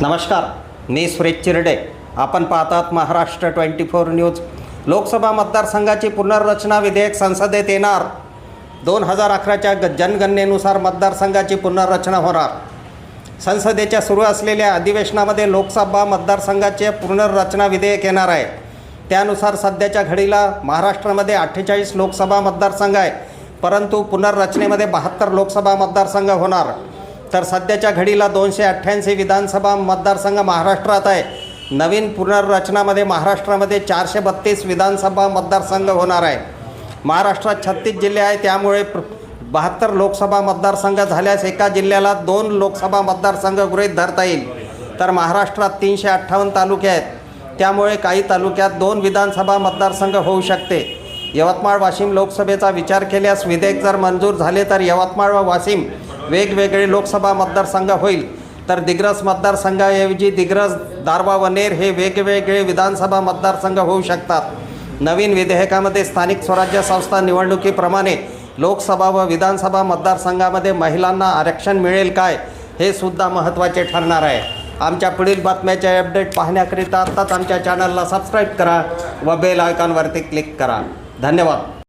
नमस्कार, मी सुरेश चिरडे. आपण पाहतात महाराष्ट्र 24 न्यूज. लोकसभा मतदारसंघाची पुनर्रचना विधेयक संसदेत येणार. 2011च्या जनगणनेनुसार मतदारसंघाची पुनर्रचना होणार. संसदेच्या सुरू असलेल्या अधिवेशनामध्ये लोकसभा मतदारसंघाचे पुनर्रचना विधेयक येणार आहे. त्यानुसार सध्याच्या घडीला महाराष्ट्रामध्ये 48 लोकसभा मतदारसंघ आहे, परंतु पुनर्रचनेमध्ये 72 लोकसभा मतदारसंघ होणार. तर सध्याच्या घडीला 288 विधानसभा मतदारसंघ महाराष्ट्रात आहे. नवीन पुनर्रचनामध्ये महाराष्ट्रामध्ये 432 विधानसभा मतदारसंघ होणार आहे. महाराष्ट्रात 36 जिल्हे आहे, त्यामुळे 72 लोकसभा मतदारसंघ झाल्यास एका जिल्ह्याला 2 लोकसभा मतदारसंघ गृहीत धरता येईल. तर महाराष्ट्रात 358 तालुके आहेत, त्यामुळे काही तालुक्यात 2 विधानसभा मतदारसंघ होऊ शकते. यवतमाळ वाशिम लोकसभेचा विचार केल्यास विधेयक जर मंजूर झाले तर यवतमाळ व वाशिम वेगवेगळे लोकसभा मतदारसंघ होईल. तर दिग्रस मतदारसंघाऐवजी दिग्रस, दारवा व नेर हे वेगवेगळे विधानसभा मतदारसंघ होऊ शकतात. नवीन विधेयकामध्ये स्थानिक स्वराज्य संस्था निवडणुकीप्रमाणे लोकसभा व विधानसभा मतदारसंघामध्ये महिलांना आरक्षण मिळेल काय, हे सुद्धा महत्त्वाचे ठरणार आहे. आमच्या पुढील बातम्याचे अपडेट पाहण्याकरिता आत्ताच आमच्या चॅनलला सबस्क्राईब करा व बेल आयकॉनवरती क्लिक करा. धन्यवाद.